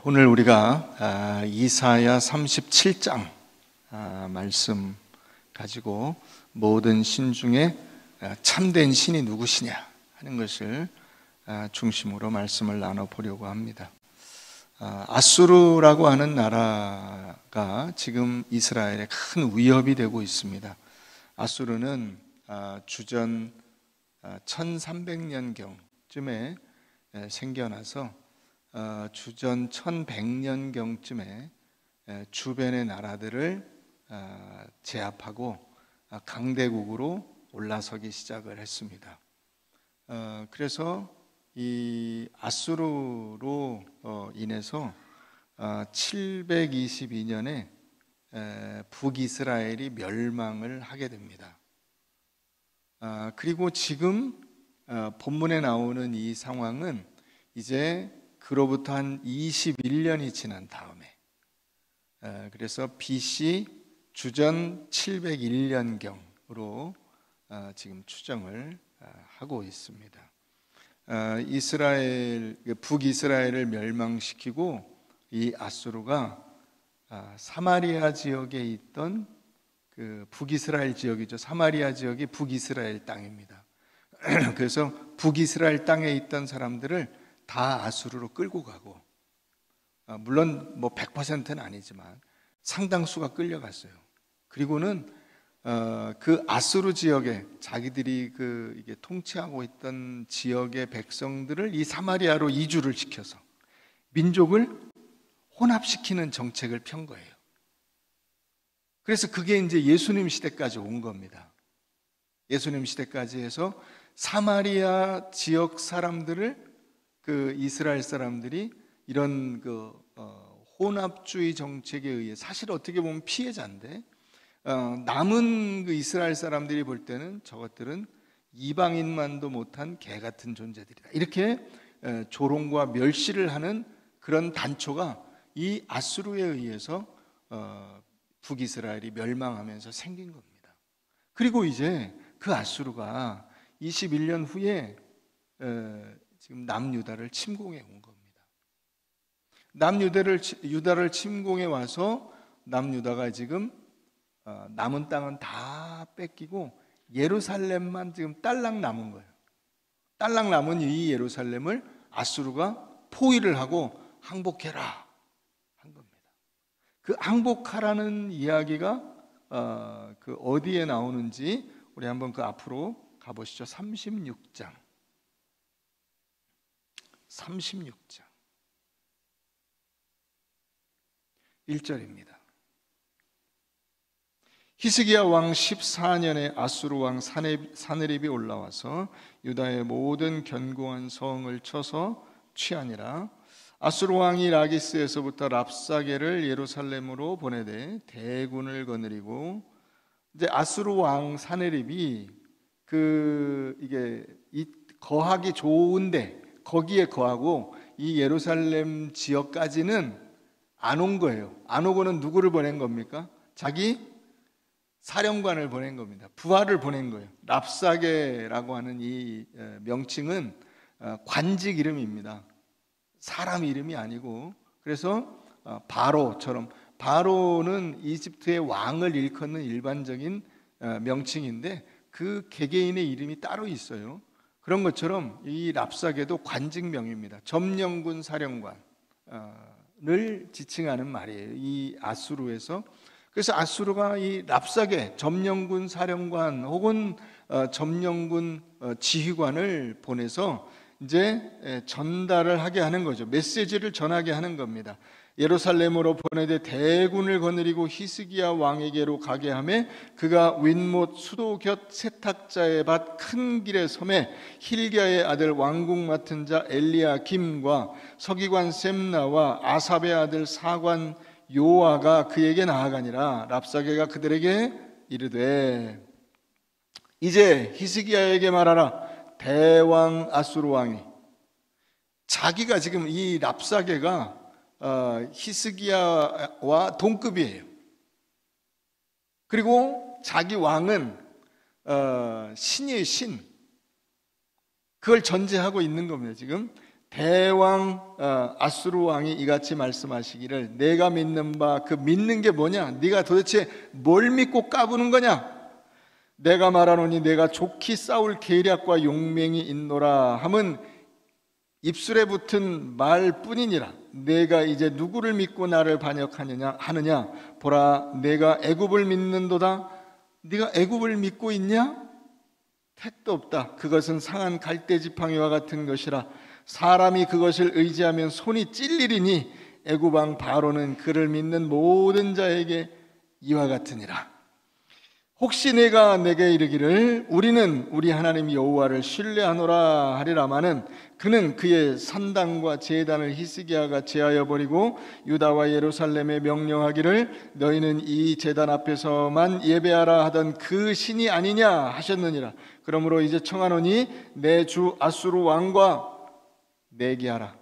오늘 우리가 이사야 37장 말씀 가지고 모든 신 중에 참된 신이 누구시냐 하는 것을 중심으로 말씀을 나눠보려고 합니다. 아수르라고 하는 나라가 지금 이스라엘에 큰 위협이 되고 있습니다. 아수르는 주전 1300년경쯤에 생겨나서 주전 1100년경쯤에 주변의 나라들을 제압하고 강대국으로 올라서기 시작을 했습니다. 그래서 이 아수르로 인해서 722년에 북이스라엘이 멸망을 하게 됩니다. 그리고 지금 본문에 나오는 이 상황은 이제 그로부터 한 21년이 지난 다음에, 그래서 BC 주전 701년경으로 지금 추정을 하고 있습니다. 북이스라엘을 멸망시키고 이 아수르가 사마리아 지역에 있던 그 북이스라엘 지역이죠. 사마리아 지역이 북이스라엘 땅입니다. 그래서 북이스라엘 땅에 있던 사람들을 다 아수르로 끌고 가고, 물론 뭐 100%는 아니지만 상당수가 끌려갔어요. 그리고는 그 아수르 지역에 자기들이 이게 통치하고 있던 지역의 백성들을 이 사마리아로 이주를 시켜서 민족을 혼합시키는 정책을 편 거예요. 그래서 그게 이제 예수님 시대까지 온 겁니다. 예수님 시대까지 해서 사마리아 지역 사람들을 그 이스라엘 사람들이 이런 혼합주의 정책에 의해, 사실 어떻게 보면 피해자인데, 남은 그 이스라엘 사람들이 볼 때는 저것들은 이방인만도 못한 개 같은 존재들이다, 이렇게 조롱과 멸시를 하는 그런 단초가 이 아수르에 의해서 북이스라엘이 멸망하면서 생긴 겁니다. 그리고 이제 그 아수르가 21년 후에 지금 남유다를 침공해 온 겁니다. 유다를 침공해 와서 남유다가 지금 남은 땅은 다 뺏기고 예루살렘만 지금 딸랑 남은 거예요. 딸랑 남은 이 예루살렘을 아수르가 포위를 하고 항복해라 한 겁니다. 그 항복하라는 이야기가 그 어디에 나오는지 우리 한번 그 앞으로 가보시죠. 36장 1절입니다. 히스기야 왕 14년에 아수르 왕 사네립이 올라와서 유다의 모든 견고한 성을 쳐서 취하니라. 아수르 왕이 라기스에서부터 랍사게를 예루살렘으로 보내되 대군을 거느리고, 이제 아수르 왕 사네립이 이게 거하기 좋은데 거기에 거하고 이 예루살렘 지역까지는 안 온 거예요. 안 오고는 누구를 보낸 겁니까? 자기 사령관을 보낸 겁니다. 부하를 보낸 거예요. 랍사게라고 하는 이 명칭은 관직 이름입니다. 사람 이름이 아니고, 그래서 바로처럼, 바로는 이집트의 왕을 일컫는 일반적인 명칭인데 그 개개인의 이름이 따로 있어요. 그런 것처럼 이 랍사게도 관직명입니다. 점령군 사령관을 지칭하는 말이에요, 이 아수르에서. 그래서 아수르가 이 랍사게 점령군 사령관 혹은 점령군 지휘관을 보내서 이제 전달을 하게 하는 거죠. 메시지를 전하게 하는 겁니다. 예루살렘으로 보내되 대군을 거느리고 히스기야 왕에게로 가게 하매 그가 윗못 수도 곁 세탁자의 밭 큰 길에 섬에 힐기야의 아들 왕궁 맡은 자 엘리야김과 서기관 셈나와 아삽의 아들 사관 요아가 그에게 나아가니라. 랍사게가 그들에게 이르되 이제 히스기야에게 말하라. 대왕 아수르 왕이, 자기가 지금 이 랍사게가 히스기야와 동급이에요. 그리고 자기 왕은 신이에요, 신. 그걸 전제하고 있는 겁니다. 지금 대왕 아수르 왕이 이같이 말씀하시기를 내가 믿는 바 그 믿는 게 뭐냐? 네가 도대체 뭘 믿고 까부는 거냐? 내가 말하노니 내가 좋게 싸울 계략과 용맹이 있노라 함은 입술에 붙은 말뿐이니라. 내가 이제 누구를 믿고 나를 반역하느냐 하느냐? 보라, 내가 애굽을 믿는도다. 네가 애굽을 믿고 있냐? 택도 없다. 그것은 상한 갈대 지팡이와 같은 것이라. 사람이 그것을 의지하면 손이 찔리리니 애굽 왕 바로는 그를 믿는 모든 자에게 이와 같으니라. 혹시 내가 내게 이르기를 우리는 우리 하나님 여호와를 신뢰하노라 하리라마는 그는 그의 산당과 제단을 히스기야가 제하여 버리고 유다와 예루살렘에 명령하기를 너희는 이 제단 앞에서만 예배하라 하던 그 신이 아니냐 하셨느니라. 그러므로 이제 청하노니 내 주 아수르 왕과 내기하라.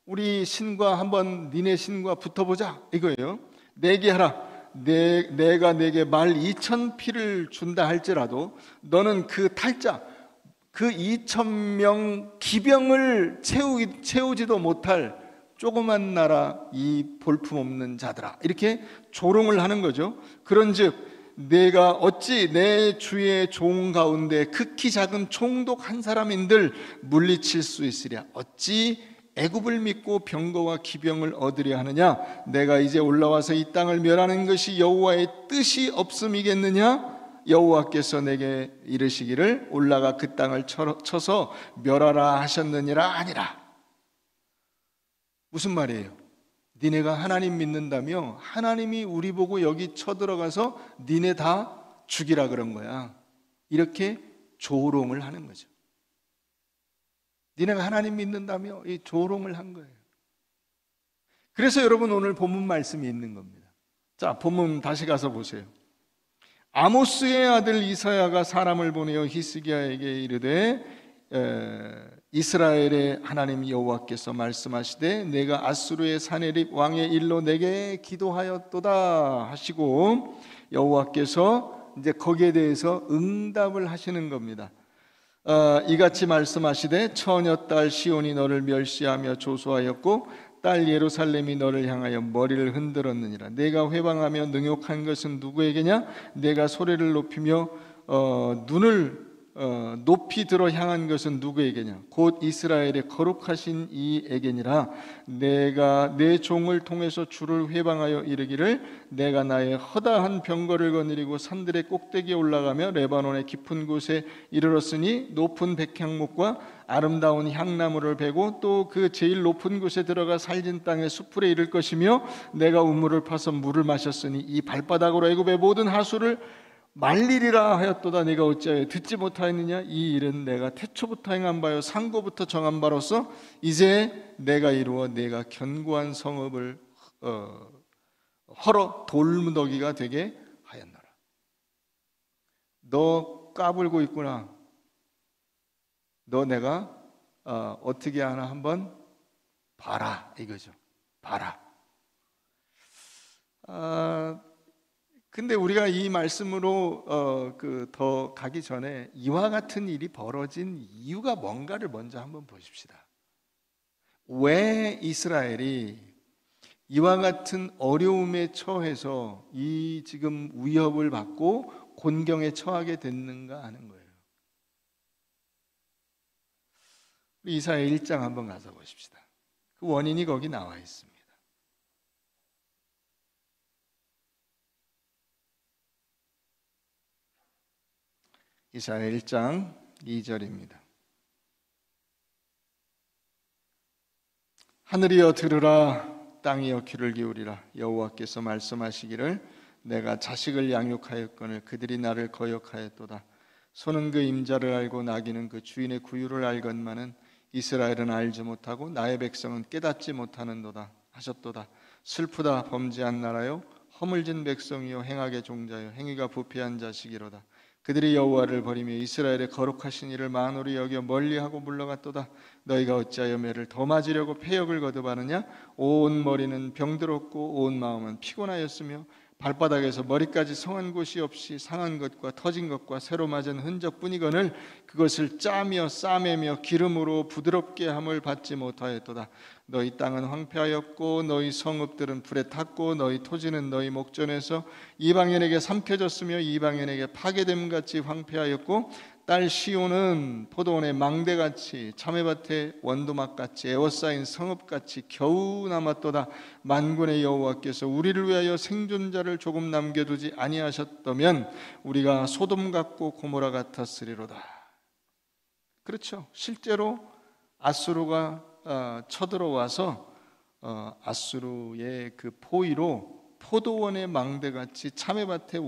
우리 신과 한번 니네 신과 붙어보자 이거예요. 내기하라. 내가 내게 말 2,000피를 준다 할지라도 너는 그 탈자 그 2,000명 기병을 채우지도 못할 조그만 나라 이 볼품없는 자들아, 이렇게 조롱을 하는 거죠. 그런즉 내가 어찌 내 주의 종 가운데 극히 작은 총독 한 사람인들 물리칠 수 있으랴. 어찌 애굽을 믿고 병거와 기병을 얻으려 하느냐? 내가 이제 올라와서 이 땅을 멸하는 것이 여호와의 뜻이 없음이겠느냐? 여호와께서 내게 이르시기를 올라가 그 땅을 쳐서 멸하라 하셨느니라 아니라. 무슨 말이에요? 니네가 하나님 믿는다며 하나님이 우리 보고 여기 쳐들어가서 니네 다 죽이라 그런 거야. 이렇게 조롱을 하는 거죠. 니네가 하나님 믿는다며 이 조롱을 한 거예요. 그래서 여러분 오늘 본문 말씀이 있는 겁니다. 자, 본문 다시 가서 보세요. 아모스의 아들 이사야가 사람을 보내어 히스기야에게 이르되 이스라엘의 하나님 여호와께서 말씀하시되 내가 아수르의 사네립 왕의 일로 내게 기도하였도다 하시고 여호와께서 이제 거기에 대해서 응답을 하시는 겁니다. 이같이 말씀하시되 처녀 딸 시온이 너를 멸시하며 조소하였고 딸 예루살렘이 너를 향하여 머리를 흔들었느니라. 내가 회방하며 능욕한 것은 누구에게냐? 내가 소리를 높이며 눈을 높이 들어 향한 것은 누구에게냐? 곧 이스라엘의 거룩하신 이에게니라. 내가 내 종을 통해서 주를 회방하여 이르기를 내가 나의 허다한 병거를 거느리고 산들의 꼭대기에 올라가며 레바논의 깊은 곳에 이르렀으니 높은 백향목과 아름다운 향나무를 베고 또 그 제일 높은 곳에 들어가 살진 땅의 수풀에 이를 것이며 내가 우물을 파서 물을 마셨으니 이 발바닥으로 애굽의 모든 하수를 말리리라 하였도다. 내가 어찌하여 듣지 못하였느냐? 이 일은 내가 태초부터 행한 바요 상고부터 정한 바로서 이제 내가 이루어 내가 견고한 성읍을 헐어 돌무더기가 되게 하였노라. 너 까불고 있구나. 너 내가 어떻게 하나 한번 봐라 이거죠. 봐라. 근데 우리가 이 말씀으로 더 가기 전에 이와 같은 일이 벌어진 이유가 뭔가를 먼저 한번 보십시다. 왜 이스라엘이 이와 같은 어려움에 처해서 이 지금 위협을 받고 곤경에 처하게 됐는가 하는 거예요. 우리 이사야 1장 한번 가서 보십시다. 그 원인이 거기 나와 있습니다. 이사야 1장 2절입니다. 하늘이여 들으라, 땅이여 귀를 기울이라. 여호와께서 말씀하시기를 내가 자식을 양육하였거늘 그들이 나를 거역하였도다. 소는 그 임자를 알고 나귀는 그 주인의 구유를 알건만은 이스라엘은 알지 못하고 나의 백성은 깨닫지 못하는도다 하셨도다. 슬프다 범죄한 나라요 허물진 백성이요 행악의 종자요 행위가 부패한 자식이로다. 그들이 여호와를 버리며 이스라엘의 거룩하신 이를 만홀히 여겨 멀리하고 물러갔도다. 너희가 어찌하여 매를 더 맞으려고 패역을 거듭하느냐? 온 머리는 병들었고 온 마음은 피곤하였으며 발바닥에서 머리까지 성한 곳이 없이 상한 것과 터진 것과 새로 맞은 흔적뿐이거늘 그것을 짜며 싸매며 기름으로 부드럽게 함을 받지 못하였도다. 너희 땅은 황폐하였고 너희 성읍들은 불에 탔고 너희 토지는 너희 목전에서 이방인에게 삼켜졌으며 이방인에게 파괴됨 같이 황폐하였고 딸 시온은 포도원의 망대같이 참외밭의 원두막같이 에워싸인 성읍같이 겨우 남았도다. 만군의 여호와께서 우리를 위하여 생존자를 조금 남겨두지 아니하셨다면 우리가 소돔 같고 고모라 같았으리로다. 그렇죠. 실제로 아수르가 쳐들어와서 아수르의 그 포위로 포도원의 망대같이 참외밭의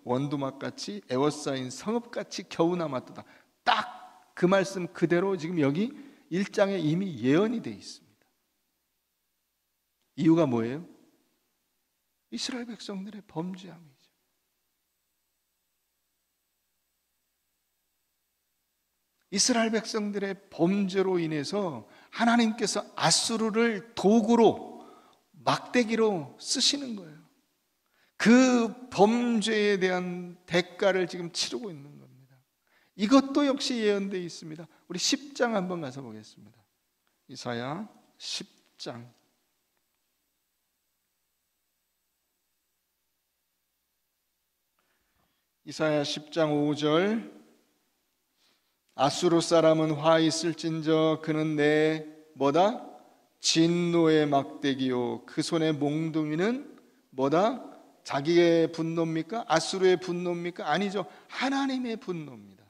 원두막같이 에워싸인 성읍같이 겨우 남았도다. 딱 그 말씀 그대로 지금 여기 1장에 이미 예언이 되어 있습니다. 이유가 뭐예요? 이스라엘 백성들의 범죄함이죠. 이스라엘 백성들의 범죄로 인해서 하나님께서 아수르를 도구로 막대기로 쓰시는 거예요. 그 범죄에 대한 대가를 지금 치르고 있는 겁니다. 이것도 역시 예언되어 있습니다. 우리 10장 한번 가서 보겠습니다. 이사야 10장. 이사야 10장 5절. 아수르 사람은 화 있을진저 그는 내 뭐다? 진노의 막대기요 그 손의 몽둥이는 뭐다? 자기의 분노입니까? 아수르의 분노입니까? 아니죠. 하나님의 분노입니다.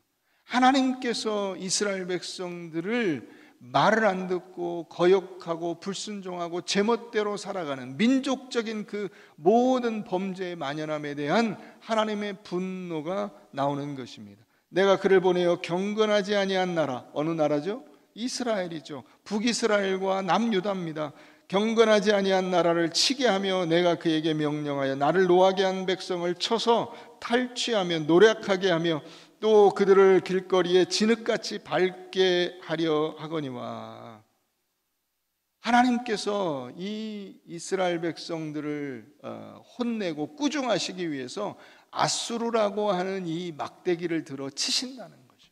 하나님께서 이스라엘 백성들을 말을 안 듣고 거역하고 불순종하고 제멋대로 살아가는 민족적인 그 모든 범죄의 만연함에 대한 하나님의 분노가 나오는 것입니다. 내가 그를 보내어 경건하지 아니한 나라, 어느 나라죠? 이스라엘이죠. 북이스라엘과 남유다입니다. 경건하지 아니한 나라를 치게 하며 내가 그에게 명령하여 나를 노하게 한 백성을 쳐서 탈취하며 노력하게 하며 또 그들을 길거리에 진흙같이 밟게 하려 하거니와. 하나님께서 이 이스라엘 백성들을 혼내고 꾸중하시기 위해서 아수르라고 하는 이 막대기를 들어 치신다는 거죠.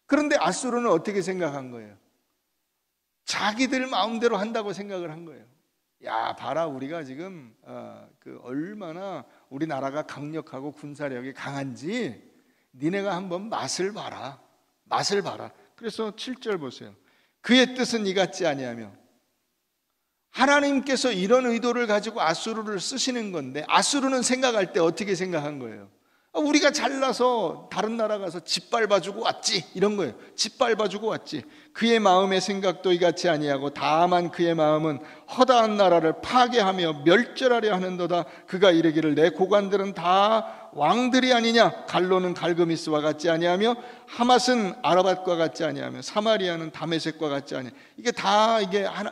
그런데 아수르는 어떻게 생각한 거예요? 자기들 마음대로 한다고 생각을 한 거예요. 야, 봐라, 우리가 지금 얼마나 우리나라가 강력하고 군사력이 강한지 니네가 한번 맛을 봐라. 맛을 봐라. 그래서 7절 보세요. 그의 뜻은 이같지 아니하며. 하나님께서 이런 의도를 가지고 아수르를 쓰시는 건데 아수르는 생각할 때 어떻게 생각한 거예요? 우리가 잘나서 다른 나라 가서 짓밟아주고 왔지, 이런 거예요. 짓밟아주고 왔지. 그의 마음의 생각도 이같이 아니하고 다만 그의 마음은 허다한 나라를 파괴하며 멸절하려 하는도다. 그가 이르기를 내 고관들은 다 왕들이 아니냐. 갈로는 갈그미스와 같지 아니하며 하맛은 아라밧과 같지 아니하며 사마리아는 다메섹과 같지 아니하며. 이게 다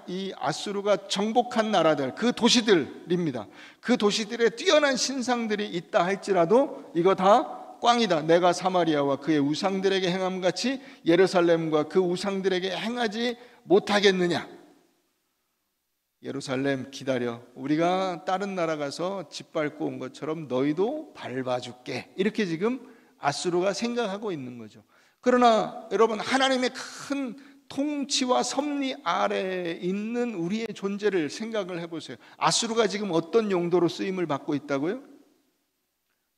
이 아수르가 정복한 나라들, 그 도시들입니다. 그 도시들에 뛰어난 신상들이 있다 할지라도 이거 다 꽝이다. 내가 사마리아와 그의 우상들에게 행함같이 예루살렘과 그 우상들에게 행하지 못하겠느냐. 예루살렘 기다려. 우리가 다른 나라 가서 짓밟고 온 것처럼 너희도 밟아줄게. 이렇게 지금 아수르가 생각하고 있는 거죠. 그러나 여러분, 하나님의 큰 통치와 섭리 아래에 있는 우리의 존재를 생각을 해보세요. 아수르가 지금 어떤 용도로 쓰임을 받고 있다고요?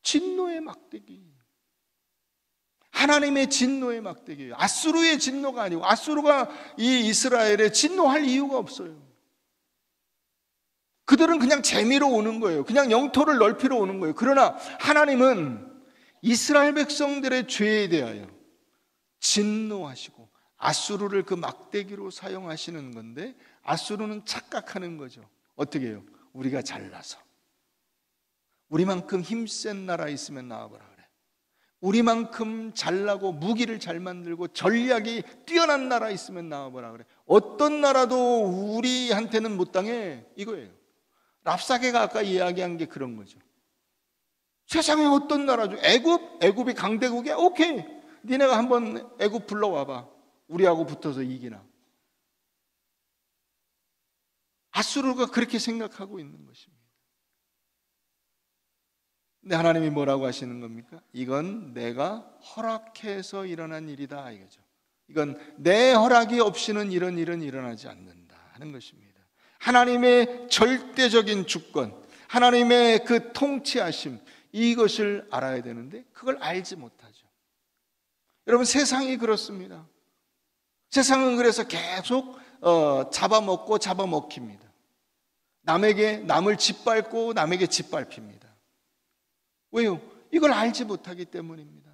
진노의 막대기. 하나님의 진노의 막대기예요. 아수르의 진노가 아니고, 아수르가 이 이스라엘에 진노할 이유가 없어요. 그들은 그냥 재미로 오는 거예요. 그냥 영토를 넓히러 오는 거예요. 그러나 하나님은 이스라엘 백성들의 죄에 대하여 진노하시고 아수르를 그 막대기로 사용하시는 건데, 아수르는 착각하는 거죠. 어떻게 해요? 우리가 잘나서, 우리만큼 힘센 나라 있으면 나와보라 그래. 우리만큼 잘나고 무기를 잘 만들고 전략이 뛰어난 나라 있으면 나와보라 그래. 어떤 나라도 우리한테는 못 당해, 이거예요. 랍사게가 아까 이야기한 게 그런 거죠. 세상에 어떤 나라죠? 애굽이 강대국이야? 오케이, 니네가 한번 애굽 불러와봐. 우리하고 붙어서 이기나. 아수르가 그렇게 생각하고 있는 것입니다. 근데 하나님이 뭐라고 하시는 겁니까? 이건 내가 허락해서 일어난 일이다 이거죠. 이건 내 허락이 없이는 이런 일은 일어나지 않는다 하는 것입니다. 하나님의 절대적인 주권, 하나님의 그 통치하심, 이것을 알아야 되는데 그걸 알지 못하죠. 여러분, 세상이 그렇습니다. 세상은 그래서 계속 잡아먹고 잡아먹힙니다. 남을 짓밟고 남에게 짓밟힙니다. 왜요? 이걸 알지 못하기 때문입니다.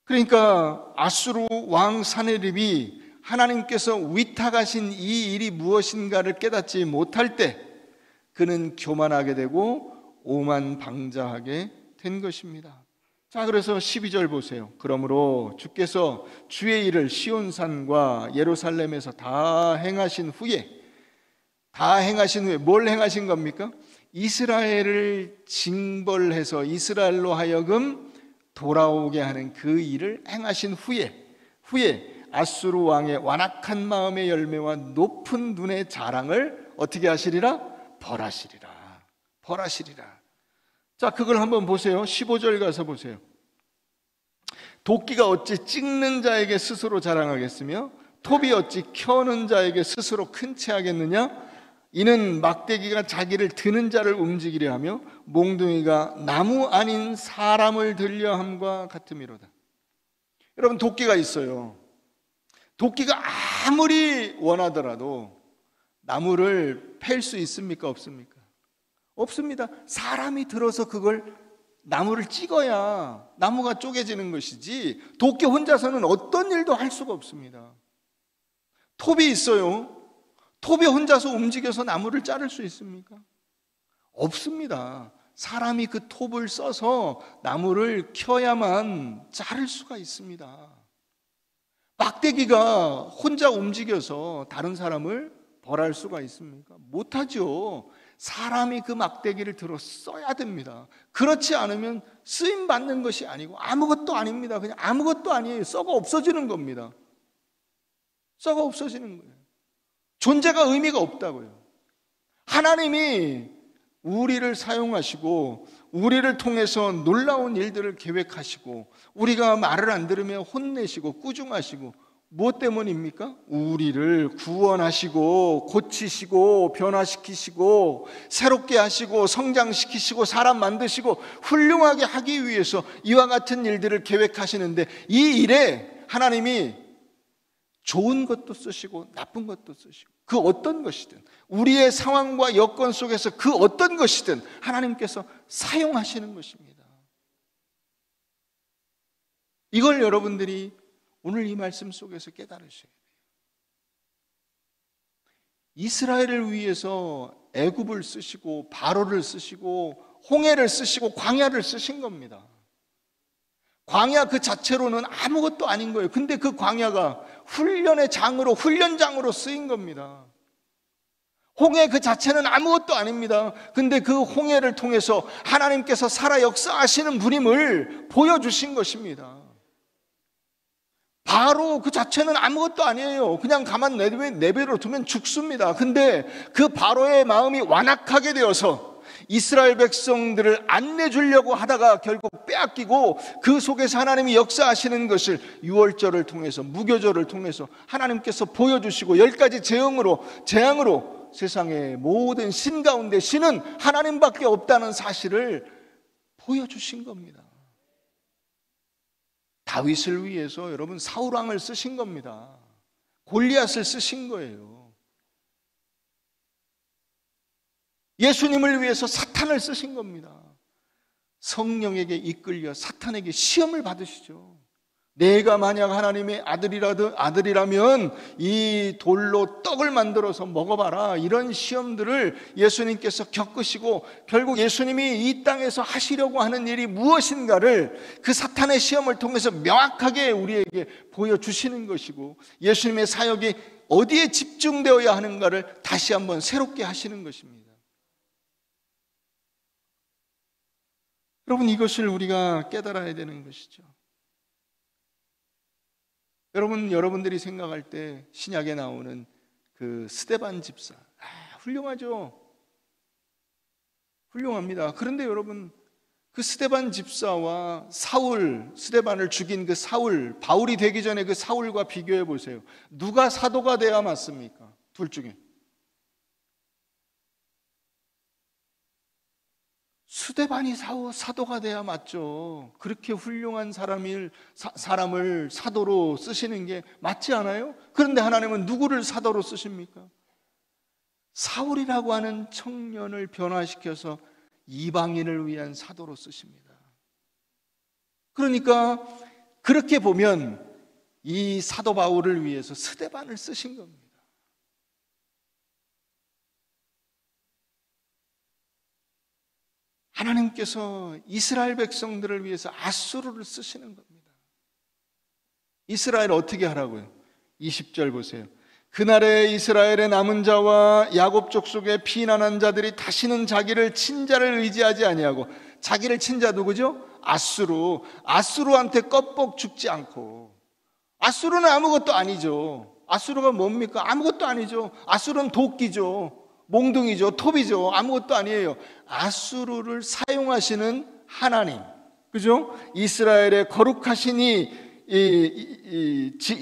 그러니까 아수르 왕 사네립이 하나님께서 위탁하신 이 일이 무엇인가를 깨닫지 못할 때 그는 교만하게 되고 오만방자하게 된 것입니다. 자, 그래서 12절 보세요. 그러므로 주께서 주의 일을 시온산과 예루살렘에서 다 행하신 후에 뭘 행하신 겁니까? 이스라엘을 징벌해서 이스라엘로 하여금 돌아오게 하는 그 일을 행하신 후에 아수르 왕의 완악한 마음의 열매와 높은 눈의 자랑을 어떻게 하시리라? 벌하시리라. 자, 그걸 한번 보세요. 15절 가서 보세요. 도끼가 어찌 찍는 자에게 스스로 자랑하겠으며 톱이 어찌 켜는 자에게 스스로 큰 채 하겠느냐? 이는 막대기가 자기를 드는 자를 움직이려 하며 몽둥이가 나무 아닌 사람을 들려 함과 같음이로다. 여러분, 도끼가 있어요. 도끼가 아무리 원하더라도 나무를 팰 수 있습니까? 없습니까? 없습니다. 사람이 들어서 그걸 나무를 찍어야 나무가 쪼개지는 것이지 도끼 혼자서는 어떤 일도 할 수가 없습니다. 톱이 있어요. 톱이 혼자서 움직여서 나무를 자를 수 있습니까? 없습니다. 사람이 그 톱을 써서 나무를 켜야만 자를 수가 있습니다. 막대기가 혼자 움직여서 다른 사람을 벌할 수가 있습니까? 못하죠. 사람이 그 막대기를 들어 써야 됩니다. 그렇지 않으면 쓰임 받는 것이 아니고 아무것도 아닙니다. 그냥 아무것도 아니에요. 썩어 없어지는 겁니다. 썩어 없어지는 거예요. 존재가 의미가 없다고요. 하나님이 우리를 사용하시고 우리를 통해서 놀라운 일들을 계획하시고 우리가 말을 안 들으면 혼내시고 꾸중하시고 무엇 때문입니까? 우리를 구원하시고 고치시고 변화시키시고 새롭게 하시고 성장시키시고 사람 만드시고 훌륭하게 하기 위해서 이와 같은 일들을 계획하시는데 이 일에 하나님이 좋은 것도 쓰시고 나쁜 것도 쓰시고 그 어떤 것이든 우리의 상황과 여건 속에서 그 어떤 것이든 하나님께서 사용하시는 것입니다. 이걸 여러분들이 오늘 이 말씀 속에서 깨달으셔야 돼요. 이스라엘을 위해서 애굽을 쓰시고 바로를 쓰시고 홍해를 쓰시고 광야를 쓰신 겁니다. 광야 그 자체로는 아무것도 아닌 거예요. 근데 그 광야가 훈련의 장으로 훈련장으로 쓰인 겁니다. 홍해 그 자체는 아무것도 아닙니다. 근데 그 홍해를 통해서 하나님께서 살아 역사하시는 분임을 보여주신 것입니다. 바로 그 자체는 아무것도 아니에요. 그냥 가만 내버려 두면 죽습니다. 근데 그 바로의 마음이 완악하게 되어서 이스라엘 백성들을 안 내주려고 하다가 결국 빼앗기고 그 속에서 하나님이 역사하시는 것을 유월절을 통해서 무교절을 통해서 하나님께서 보여주시고 10가지 재앙으로 세상의 모든 신 가운데 신은 하나님밖에 없다는 사실을 보여주신 겁니다. 다윗을 위해서 여러분 사울 왕을 쓰신 겁니다. 골리앗을 쓰신 거예요. 예수님을 위해서 사탄을 쓰신 겁니다. 성령에게 이끌려 사탄에게 시험을 받으시죠. 내가 만약 하나님의 아들이라면 이 돌로 떡을 만들어서 먹어봐라. 이런 시험들을 예수님께서 겪으시고 결국 예수님이 이 땅에서 하시려고 하는 일이 무엇인가를 그 사탄의 시험을 통해서 명확하게 우리에게 보여주시는 것이고 예수님의 사역이 어디에 집중되어야 하는가를 다시 한번 새롭게 하시는 것입니다. 여러분, 이것을 우리가 깨달아야 되는 것이죠. 여러분들이 생각할 때 신약에 나오는 그 스데반 집사, 훌륭하죠. 훌륭합니다. 그런데 여러분, 그 스데반 집사와 사울, 스데반을 죽인 그 사울, 바울이 되기 전에 그 사울과 비교해 보세요. 누가 사도가 돼야 맞습니까? 둘 중에. 스데반이 사도가 돼야 맞죠. 그렇게 훌륭한 사람을 사도로 쓰시는 게 맞지 않아요? 그런데 하나님은 누구를 사도로 쓰십니까? 사울이라고 하는 청년을 변화시켜서 이방인을 위한 사도로 쓰십니다. 그러니까 그렇게 보면 이 사도 바울을 위해서 스데반을 쓰신 겁니다. 하나님께서 이스라엘 백성들을 위해서 아수르를 쓰시는 겁니다. 이스라엘 어떻게 하라고요? 20절 보세요. 그날에 이스라엘의 남은 자와 야곱 족속의 피난한 자들이 다시는 자기를 친자를 의지하지 아니하고, 자기를 친자 누구죠? 아수르한테 껍벅 죽지 않고. 아수르는 아무것도 아니죠. 아수르가 뭡니까? 아무것도 아니죠. 아수르는 도끼죠. 몽둥이죠. 톱이죠. 아무것도 아니에요. 아수르를 사용하시는 하나님, 그죠? 이스라엘의 거룩하시니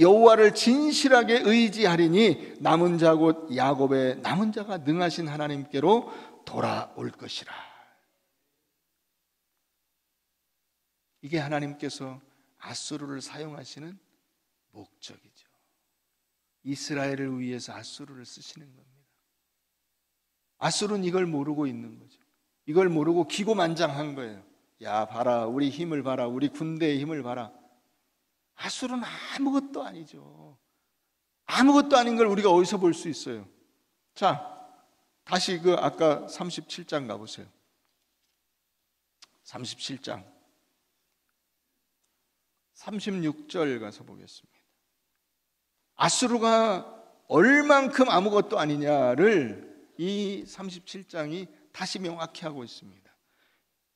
여호와를 진실하게 의지하리니 남은 자 곧 야곱의 남은 자가 능하신 하나님께로 돌아올 것이라. 이게 하나님께서 아수르를 사용하시는 목적이죠. 이스라엘을 위해서 아수르를 쓰시는 겁니다. 아수르는 이걸 모르고 있는 거죠. 이걸 모르고 기고만장한 거예요. 야, 봐라, 우리 힘을 봐라, 우리 군대의 힘을 봐라. 아수르는 아무것도 아니죠. 아무것도 아닌 걸 우리가 어디서 볼 수 있어요? 자, 다시 그 아까 37장 가보세요. 37장 36절 가서 보겠습니다. 아수르가 얼만큼 아무것도 아니냐를 이 37장이 다시 명확히 하고 있습니다.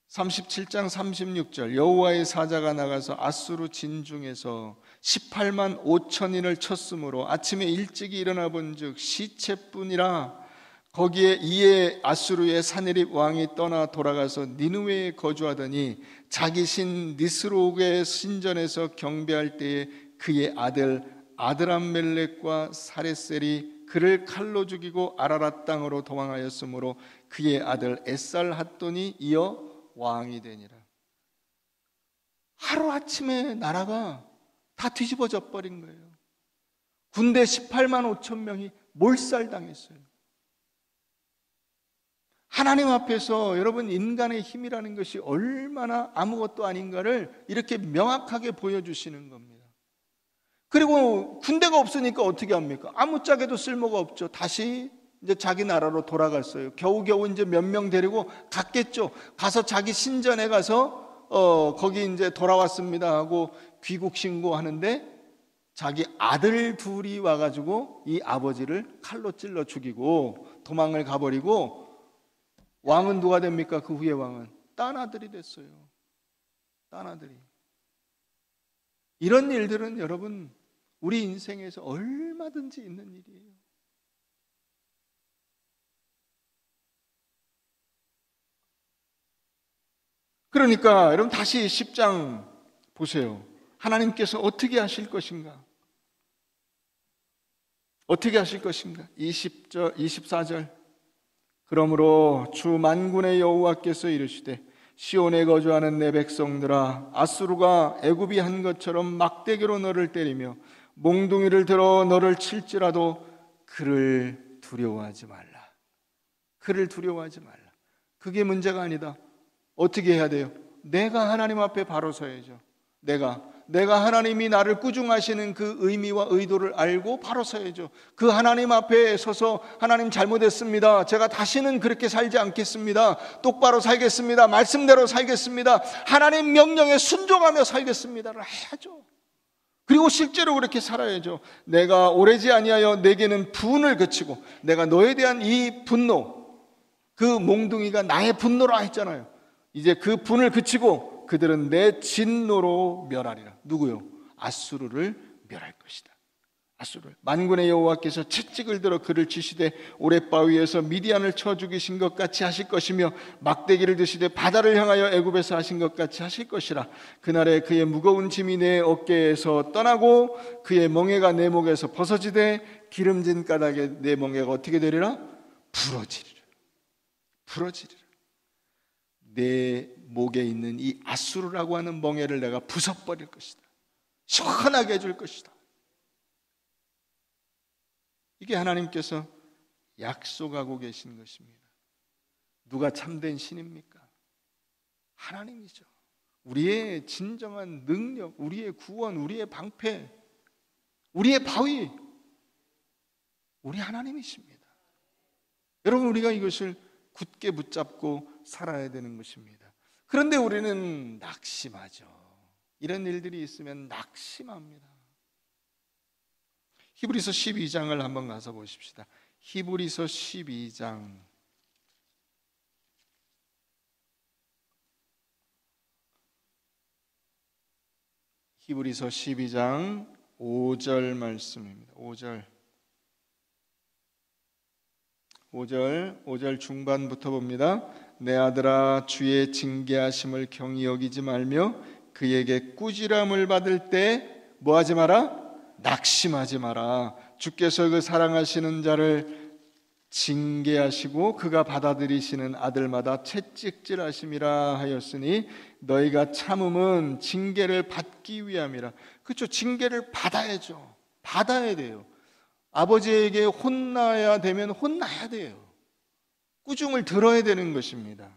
37장 36절 여호와의 사자가 나가서 아수르 진중에서 18만 5천인을 쳤으므로 아침에 일찍이 일어나 본즉 시체뿐이라. 거기에 이에 아수르의 사네립 왕이 떠나 돌아가서 니느웨에 거주하더니 자기 신 니스록의 신전에서 경배할 때에 그의 아들 아드람멜렉과 사레셀이 그를 칼로 죽이고 아라랏 땅으로 도망하였으므로 그의 아들 에살핫돈이 이어 왕이 되니라. 하루아침에 나라가 다 뒤집어져 버린 거예요. 군대 18만 5천 명이 몰살당했어요. 하나님 앞에서 여러분, 인간의 힘이라는 것이 얼마나 아무것도 아닌가를 이렇게 명확하게 보여주시는 겁니다. 그리고 군대가 없으니까 어떻게 합니까? 아무짝에도 쓸모가 없죠. 다시 이제 자기 나라로 돌아갔어요. 겨우겨우 이제 몇 명 데리고 갔겠죠. 가서 자기 신전에 가서 거기 이제 돌아왔습니다 하고 귀국 신고하는데 자기 아들 둘이 와가지고 이 아버지를 칼로 찔러 죽이고 도망을 가버리고, 왕은 누가 됩니까? 그 후에 왕은 딴 아들이 됐어요. 딴 아들이. 이런 일들은 여러분, 우리 인생에서 얼마든지 있는 일이에요. 그러니까 여러분, 다시 10장 보세요. 하나님께서 어떻게 하실 것인가? 어떻게 하실 것인가? 24절 그러므로 주 만군의 여호와께서 이르시되 시온에 거주하는 내 백성들아, 아수르가 애굽이 한 것처럼 막대기로 너를 때리며 몽둥이를 들어 너를 칠지라도 그를 두려워하지 말라. 그를 두려워하지 말라. 그게 문제가 아니다. 어떻게 해야 돼요? 내가 하나님 앞에 바로 서야죠. 내가 하나님이 나를 꾸중하시는 그 의미와 의도를 알고 바로 서야죠. 그 하나님 앞에 서서 하나님 잘못했습니다. 제가 다시는 그렇게 살지 않겠습니다. 똑바로 살겠습니다. 말씀대로 살겠습니다. 하나님 명령에 순종하며 살겠습니다를 해야죠. 그리고 실제로 그렇게 살아야죠. 내가 오래지 아니하여 내게는 분을 그치고, 내가 너에 대한 이 분노, 그 몽둥이가 나의 분노라 했잖아요. 이제 그 분을 그치고 그들은 내 진노로 멸하리라. 누구요? 아수르를 멸할 것이다. 아수르. 만군의 여호와께서 채찍을 들어 그를 치시되 오랫바위에서 미디안을 쳐 죽이신 것 같이 하실 것이며 막대기를 드시되 바다를 향하여 애굽에서 하신 것 같이 하실 것이라. 그날에 그의 무거운 짐이 내 어깨에서 떠나고 그의 멍에가 내 목에서 벗어지되 기름진 까닭에 내 멍에가 어떻게 되리라? 부러지리라. 부러지리라. 내 목에 있는 이 아수르라고 하는 멍에를 내가 부숴버릴 것이다. 시원하게 해줄 것이다. 이게 하나님께서 약속하고 계신 것입니다. 누가 참된 신입니까? 하나님이죠. 우리의 진정한 능력, 우리의 구원, 우리의 방패, 우리의 바위, 우리 하나님이십니다. 여러분, 우리가 이것을 굳게 붙잡고 살아야 되는 것입니다. 그런데 우리는 낙심하죠. 이런 일들이 있으면 낙심합니다. 히브리서 12장을 한번 가서 보십시다. 히브리서 12장. 히브리서 12장 5절 말씀입니다. 5절 중반부터 봅니다. 내 아들아, 주의 징계하심을 경히 여기지 말며 그에게 꾸지람을 받을 때 뭐 하지 마라? 낙심하지 마라. 주께서 그 사랑하시는 자를 징계하시고 그가 받아들이시는 아들마다 채찍질하심이라 하였으니 너희가 참음은 징계를 받기 위함이라. 그렇죠. 징계를 받아야죠. 받아야 돼요. 아버지에게 혼나야 되면 혼나야 돼요. 꾸중을 들어야 되는 것입니다.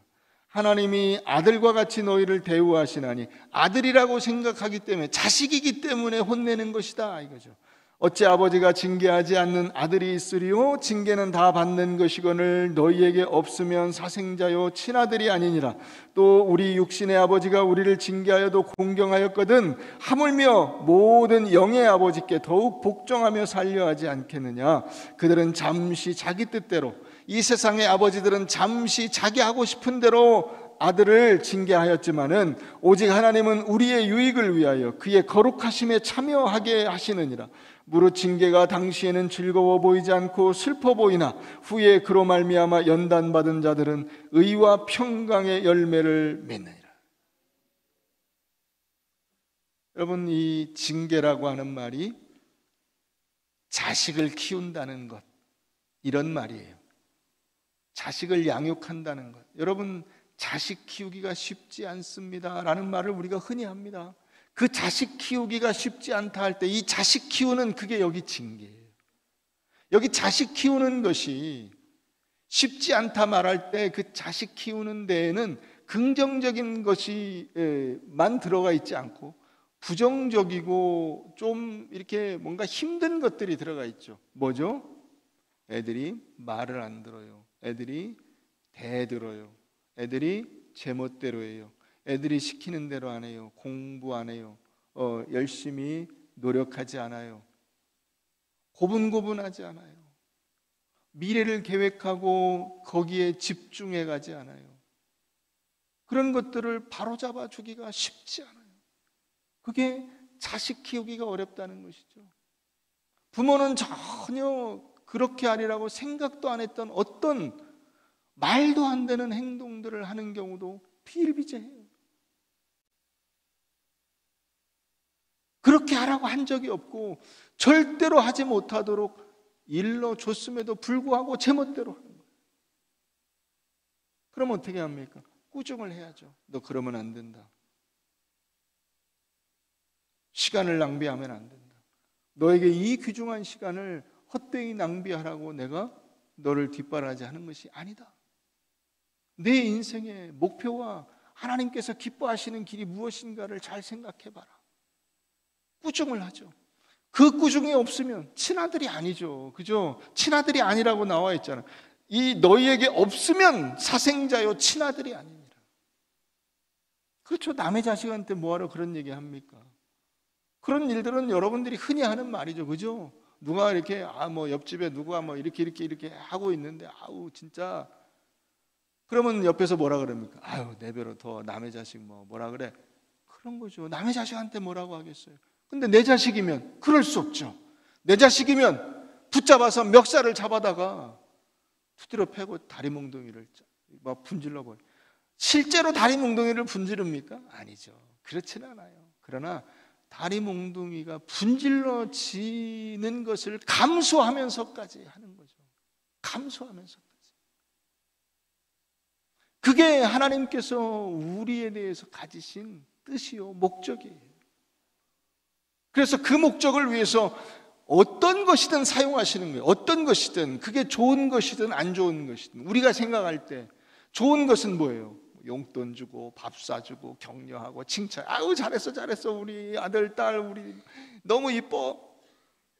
하나님이 아들과 같이 너희를 대우하시나니, 아들이라고 생각하기 때문에, 자식이기 때문에 혼내는 것이다 이거죠. 어찌 아버지가 징계하지 않는 아들이 있으리요? 징계는 다 받는 것이거늘 너희에게 없으면 사생자요 친아들이 아니니라. 또 우리 육신의 아버지가 우리를 징계하여도 공경하였거든 하물며 모든 영의 아버지께 더욱 복종하며 살려 하지 않겠느냐. 그들은 잠시 자기 뜻대로, 이 세상의 아버지들은 잠시 자기 하고 싶은 대로 아들을 징계하였지만은 오직 하나님은 우리의 유익을 위하여 그의 거룩하심에 참여하게 하시느니라. 무릇 징계가 당시에는 즐거워 보이지 않고 슬퍼 보이나 후에 그로 말미암아 연단받은 자들은 의와 평강의 열매를 맺느니라. 여러분, 이 징계라고 하는 말이 자식을 키운다는 것, 이런 말이에요. 자식을 양육한다는 것. 여러분, 자식 키우기가 쉽지 않습니다 라는 말을 우리가 흔히 합니다. 그 자식 키우기가 쉽지 않다 할 때 이 자식 키우는, 그게 여기 징계예요. 여기 자식 키우는 것이 쉽지 않다 말할 때 그 자식 키우는 데에는 긍정적인 것이만 들어가 있지 않고 부정적이고 좀 이렇게 뭔가 힘든 것들이 들어가 있죠. 뭐죠? 애들이 말을 안 들어요. 애들이 대들어요. 애들이 제멋대로 해요. 애들이 시키는 대로 안 해요. 공부 안 해요. 열심히 노력하지 않아요. 고분고분하지 않아요. 미래를 계획하고 거기에 집중해 가지 않아요. 그런 것들을 바로잡아 주기가 쉽지 않아요. 그게 자식 키우기가 어렵다는 것이죠. 부모는 전혀 그렇게 하리라고 생각도 안 했던 어떤 말도 안 되는 행동들을 하는 경우도 비일비재해요. 그렇게 하라고 한 적이 없고 절대로 하지 못하도록 일러줬음에도 불구하고 제멋대로 하는 거예요. 그럼 어떻게 합니까? 꾸중을 해야죠. 너 그러면 안 된다. 시간을 낭비하면 안 된다. 너에게 이 귀중한 시간을 헛되이 낭비하라고 내가 너를 뒷바라지 하는 것이 아니다. 내 인생의 목표와 하나님께서 기뻐하시는 길이 무엇인가를 잘 생각해봐라. 꾸중을 하죠. 그 꾸중이 없으면 친아들이 아니죠. 그죠? 친아들이 아니라고 나와 있잖아. 이 너희에게 없으면 사생자요 친아들이 아니니라. 그렇죠. 남의 자식한테 뭐하러 그런 얘기 합니까? 그런 일들은 여러분들이 흔히 하는 말이죠. 그죠? 누가 이렇게 뭐 옆집에 누가 뭐 이렇게 하고 있는데 진짜, 그러면 옆에서 뭐라 그럽니까? 내 배로 더 남의 자식 뭐라 그래? 그런 거죠. 남의 자식한테 뭐라고 하겠어요? 근데 내 자식이면 그럴 수 없죠. 내 자식이면 붙잡아서 멱살을 잡아다가 두드려 패고 다리 몽둥이를 막 분질러 버려. 실제로 다리 몽둥이를 분지릅니까? 아니죠. 그렇지는 않아요. 그러나 다리 몽둥이가 분질러지는 것을 감수하면서까지 하는 거죠. 감수하면서까지. 그게 하나님께서 우리에 대해서 가지신 뜻이요, 목적이에요. 그래서 그 목적을 위해서 어떤 것이든 사용하시는 거예요. 어떤 것이든, 그게 좋은 것이든 안 좋은 것이든. 우리가 생각할 때 좋은 것은 뭐예요? 용돈 주고 밥 사주고 격려하고 칭찬. 아유 잘했어 잘했어 우리 아들 딸 우리 너무 이뻐.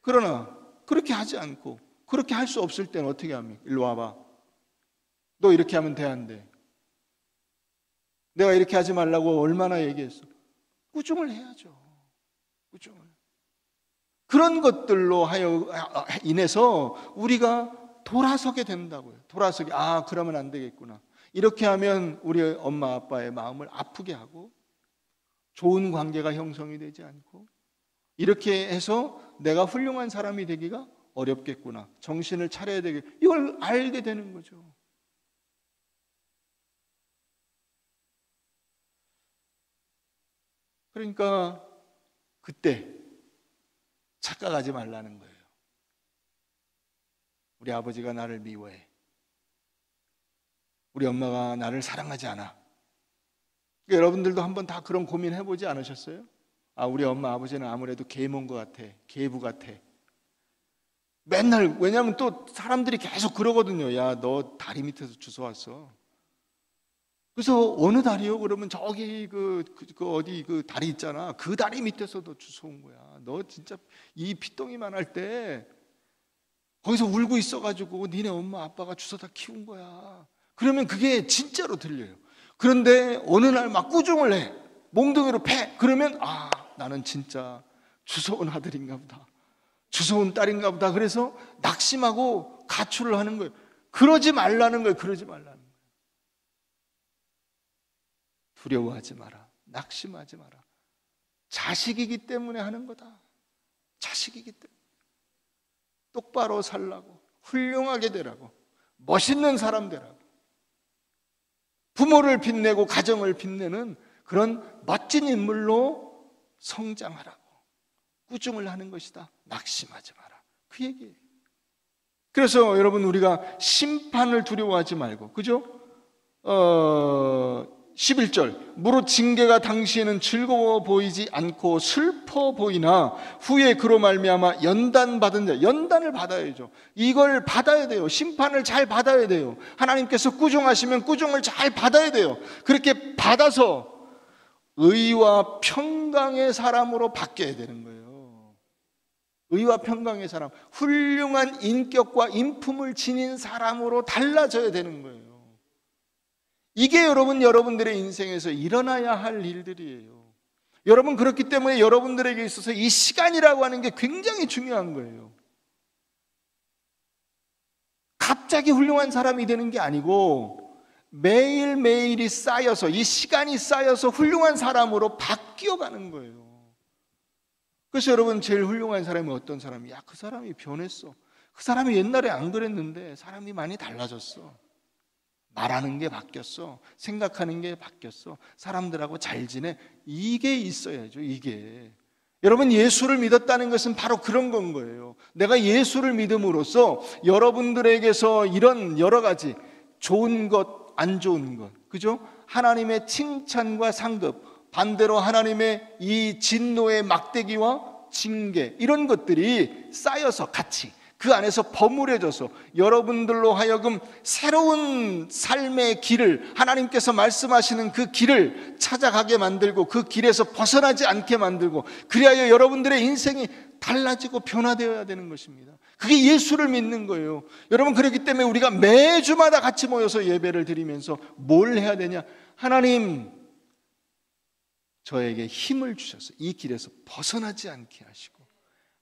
그러나 그렇게 하지 않고, 그렇게 할 수 없을 때는 어떻게 합니까? 일로 와봐. 너 이렇게 하면 돼 안 돼? 내가 이렇게 하지 말라고 얼마나 얘기했어. 꾸중을 해야죠. 꾸중을. 그런 것들로 인해서 우리가 돌아서게 된다고요. 돌아서게, 아 그러면 안 되겠구나. 이렇게 하면 우리 엄마 아빠의 마음을 아프게 하고 좋은 관계가 형성이 되지 않고, 이렇게 해서 내가 훌륭한 사람이 되기가 어렵겠구나. 정신을 차려야 되겠, 이걸 알게 되는 거죠. 그러니까 그때 착각하지 말라는 거예요. 우리 아버지가 나를 미워해. 우리 엄마가 나를 사랑하지 않아. 여러분들도 한번 다 그런 고민 해보지 않으셨어요? 아, 우리 엄마 아버지는 아무래도 계모인 것 같아. 계부 같아. 맨날, 왜냐하면 또 사람들이 계속 그러거든요. 야, 너 다리 밑에서 주워왔어. 그래서 어느 다리요? 그러면 저기 어디 그 다리 있잖아. 그 다리 밑에서도 주워온 거야. 너 진짜 이 핏덩이만 할 때 거기서 울고 있어가지고 니네 엄마 아빠가 주워다 키운 거야. 그러면 그게 진짜로 들려요. 그런데 어느 날 막 꾸중을 해. 몽둥이로 패. 그러면 아, 나는 진짜 주워온 아들인가 보다. 주워온 딸인가 보다. 그래서 낙심하고 가출을 하는 거예요. 그러지 말라는 거예요. 그러지 말라는 거예요. 두려워하지 마라. 낙심하지 마라. 자식이기 때문에 하는 거다. 자식이기 때문에. 똑바로 살라고, 훌륭하게 되라고, 멋있는 사람 되라고, 부모를 빛내고 가정을 빛내는 그런 멋진 인물로 성장하라고 꾸중을 하는 것이다. 낙심하지 마라. 그 얘기예요. 그래서 여러분, 우리가 심판을 두려워하지 말고, 그죠? 11절, 무릇 징계가 당시에는 즐거워 보이지 않고 슬퍼 보이나 후에 그로 말미암아 연단받은 자, 연단을 받아야죠. 이걸 받아야 돼요. 심판을 잘 받아야 돼요. 하나님께서 꾸중하시면 꾸중을 잘 받아야 돼요. 그렇게 받아서 의와 평강의 사람으로 바뀌어야 되는 거예요. 의와 평강의 사람, 훌륭한 인격과 인품을 지닌 사람으로 달라져야 되는 거예요. 이게 여러분들의 인생에서 일어나야 할 일들이에요. 여러분, 그렇기 때문에 여러분들에게 있어서 이 시간이라고 하는 게 굉장히 중요한 거예요. 갑자기 훌륭한 사람이 되는 게 아니고 매일매일이 쌓여서, 이 시간이 쌓여서 훌륭한 사람으로 바뀌어가는 거예요. 그래서 여러분, 제일 훌륭한 사람이 어떤 사람이야? 그 사람이 변했어. 그 사람이 옛날에 안 그랬는데 사람이 많이 달라졌어. 말하는 게 바뀌었어. 생각하는 게 바뀌었어. 사람들하고 잘 지내. 이게 있어야죠. 이게. 여러분, 예수를 믿었다는 것은 바로 그런 건 거예요. 내가 예수를 믿음으로써 여러분들에게서 이런 여러 가지 좋은 것, 안 좋은 것, 그죠? 하나님의 칭찬과 상급, 반대로 하나님의 이 진노의 막대기와 징계, 이런 것들이 쌓여서 같이 그 안에서 버무려져서 여러분들로 하여금 새로운 삶의 길을, 하나님께서 말씀하시는 그 길을 찾아가게 만들고 그 길에서 벗어나지 않게 만들고, 그리하여 여러분들의 인생이 달라지고 변화되어야 되는 것입니다. 그게 예수를 믿는 거예요. 여러분, 그렇기 때문에 우리가 매주마다 같이 모여서 예배를 드리면서 뭘 해야 되냐? 하나님, 저에게 힘을 주셔서 이 길에서 벗어나지 않게 하시고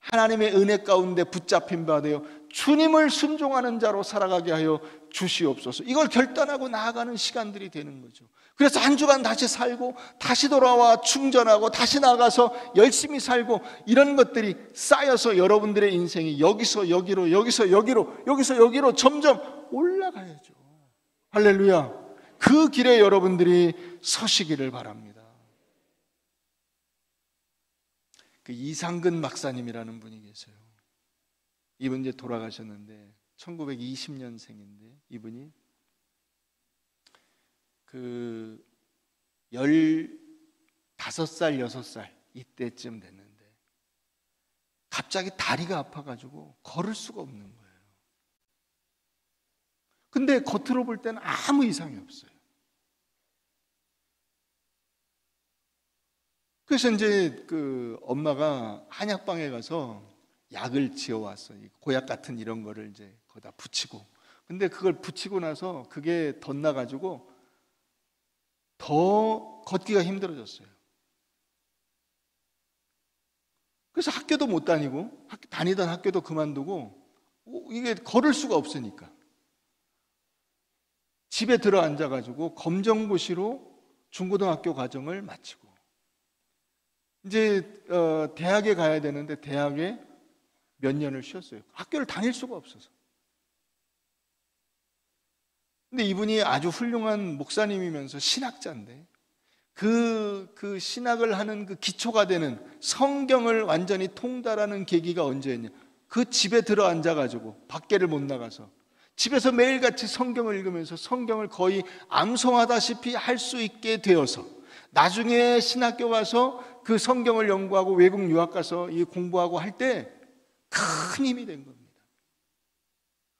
하나님의 은혜 가운데 붙잡힌 바 되어 주님을 순종하는 자로 살아가게 하여 주시옵소서. 이걸 결단하고 나아가는 시간들이 되는 거죠. 그래서 한 주간 다시 살고 다시 돌아와 충전하고 다시 나가서 열심히 살고 이런 것들이 쌓여서 여러분들의 인생이 여기서 여기로 여기서 여기로 여기서 여기로 점점 올라가야죠. 할렐루야. 그 길에 여러분들이 서시기를 바랍니다. 그 이상근 박사님이라는 분이 계세요. 이분 이제 돌아가셨는데 1920년생인데 이분이 그 15살, 6살 이때쯤 됐는데 갑자기 다리가 아파가지고 걸을 수가 없는 거예요. 근데 겉으로 볼 때는 아무 이상이 없어요. 그래서 이제 그 엄마가 한약방에 가서 약을 지어왔어요. 고약 같은 이런 거를 이제 거기다 붙이고. 근데 그걸 붙이고 나서 그게 덧나가지고 더 걷기가 힘들어졌어요. 그래서 학교도 못 다니고 다니던 학교도 그만두고 이게 걸을 수가 없으니까 집에 들어 앉아가지고 검정고시로 중고등학교 과정을 마치고 이제 대학에 가야 되는데 대학에 몇 년을 쉬었어요. 학교를 다닐 수가 없어서. 근데 이분이 아주 훌륭한 목사님이면서 신학자인데 그 신학을 하는 그 기초가 되는 성경을 완전히 통달하는 계기가 언제였냐? 그 집에 들어 앉아가지고 밖에를 못 나가서 집에서 매일같이 성경을 읽으면서 성경을 거의 암송하다시피 할 수 있게 되어서 나중에 신학교 가서 그 성경을 연구하고 외국 유학 가서 이 공부하고 할 때 큰 힘이 된 겁니다.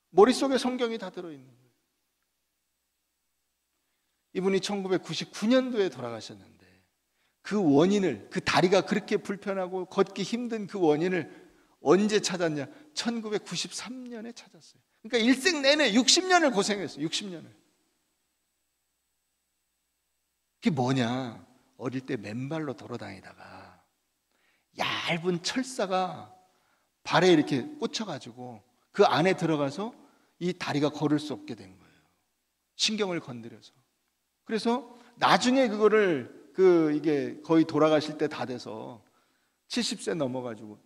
머릿속에 성경이 다 들어있는 거예요. 이분이 1999년도에 돌아가셨는데 그 원인을, 그 다리가 그렇게 불편하고 걷기 힘든 그 원인을 언제 찾았냐? 1993년에 찾았어요. 그러니까 일생 내내 60년을 고생했어요. 60년을. 그게 뭐냐? 어릴 때 맨발로 돌아다니다가 얇은 철사가 발에 이렇게 꽂혀가지고 그 안에 들어가서 이 다리가 걸을 수 없게 된 거예요. 신경을 건드려서. 그래서 나중에 그거를 이게 거의 돌아가실 때 다 돼서 70세 넘어가지고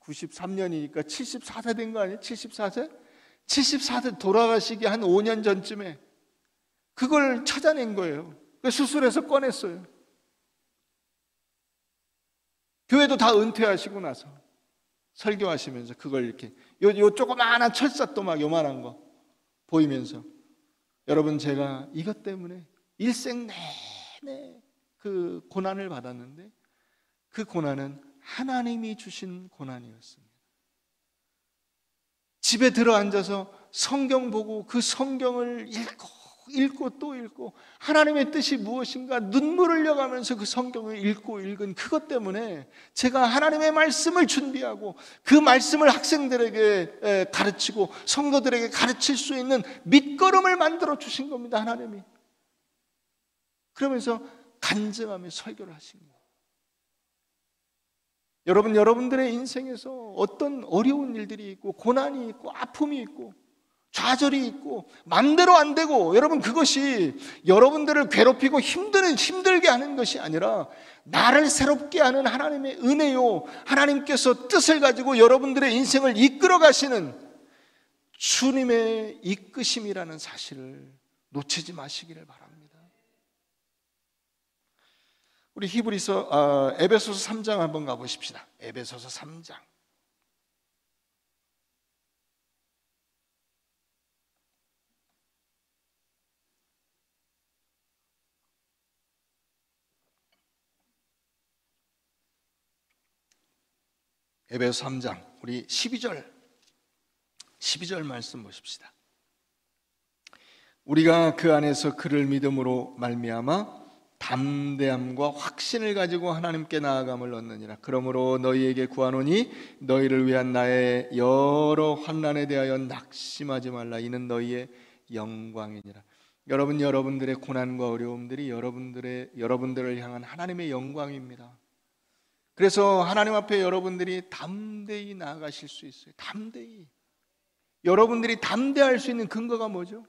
93년이니까 74세 된 거 아니에요? 74세? 74세 돌아가시기 한 5년 전쯤에 그걸 찾아낸 거예요. 수술해서 꺼냈어요. 교회도 다 은퇴하시고 나서 설교하시면서 그걸 이렇게 요 조그마한 철사도 막 요만한 거 보이면서 여러분 제가 이것 때문에 일생 내내 그 고난을 받았는데 그 고난은 하나님이 주신 고난이었습니다. 집에 들어 앉아서 성경 보고 그 성경을 읽고 또 읽고 하나님의 뜻이 무엇인가 눈물을 흘려가면서 그 성경을 읽고 읽은 그것 때문에 제가 하나님의 말씀을 준비하고 그 말씀을 학생들에게 가르치고 성도들에게 가르칠 수 있는 밑거름을 만들어 주신 겁니다. 하나님이. 그러면서 간증하며 설교를 하신 거예요. 여러분들의 인생에서 어떤 어려운 일들이 있고 고난이 있고 아픔이 있고 좌절이 있고 맘대로 안 되고 여러분 그것이 여러분들을 괴롭히고 힘들게 하는 것이 아니라 나를 새롭게 하는 하나님의 은혜요, 하나님께서 뜻을 가지고 여러분들의 인생을 이끌어 가시는 주님의 이끄심이라는 사실을 놓치지 마시기를 바랍니다. 우리 에베소서 3장 한번 가보십시다. 에베소서 3장. 에베소 3장 우리 12절 말씀 보십시다. 우리가 그 안에서 그를 믿음으로 말미암아 담대함과 확신을 가지고 하나님께 나아감을 얻느니라. 그러므로 너희에게 구하노니 너희를 위한 나의 여러 환난에 대하여 낙심하지 말라. 이는 너희의 영광이니라. 여러분들의 고난과 어려움들이 여러분들을 향한 하나님의 영광입니다. 그래서 하나님 앞에 여러분들이 담대히 나아가실 수 있어요. 담대히. 여러분들이 담대할 수 있는 근거가 뭐죠?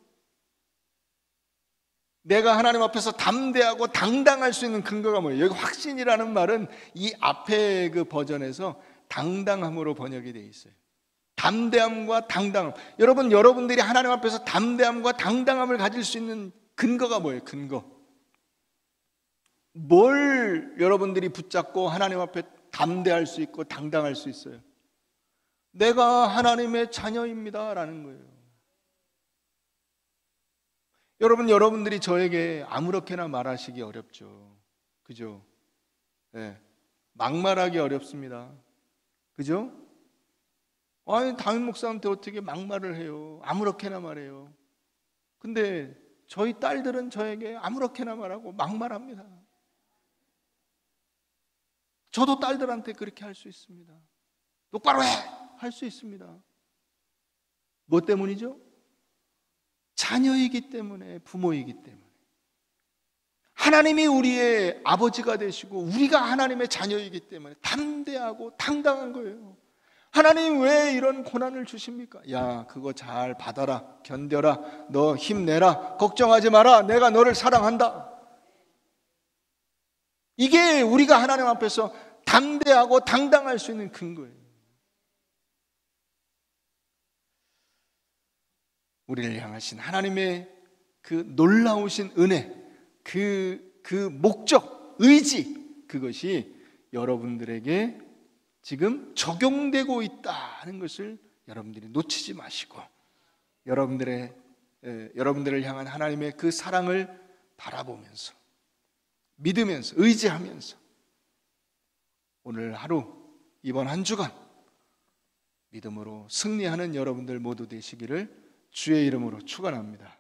내가 하나님 앞에서 담대하고 당당할 수 있는 근거가 뭐예요? 여기 확신이라는 말은 이 앞에 그 버전에서 당당함으로 번역이 되어 있어요. 담대함과 당당함. 여러분들이 하나님 앞에서 담대함과 당당함을 가질 수 있는 근거가 뭐예요? 근거. 뭘 여러분들이 붙잡고 하나님 앞에 담대할 수 있고 당당할 수 있어요? 내가 하나님의 자녀입니다 라는 거예요. 여러분들이 저에게 아무렇게나 말하시기 어렵죠. 그죠? 네. 막말하기 어렵습니다. 그죠? 아니, 담임 목사한테 어떻게 막말을 해요? 아무렇게나 말해요. 근데 저희 딸들은 저에게 아무렇게나 말하고 막말합니다. 저도 딸들한테 그렇게 할 수 있습니다. 똑바로 해! 할 수 있습니다. 뭐 때문이죠? 자녀이기 때문에, 부모이기 때문에. 하나님이 우리의 아버지가 되시고 우리가 하나님의 자녀이기 때문에 담대하고 당당한 거예요. 하나님 왜 이런 고난을 주십니까? 야, 그거 잘 받아라, 견뎌라, 너 힘내라, 걱정하지 마라, 내가 너를 사랑한다. 이게 우리가 하나님 앞에서 담대하고 당당할 수 있는 근거예요. 우리를 향하신 하나님의 그 놀라우신 은혜, 그 목적, 의지, 그것이 여러분들에게 지금 적용되고 있다는 것을 여러분들이 놓치지 마시고 여러분들을 향한 하나님의 그 사랑을 바라보면서 믿으면서 의지하면서 오늘 하루, 이번 한 주간 믿음으로 승리하는 여러분들 모두 되시기를 주의 이름으로 축원합니다.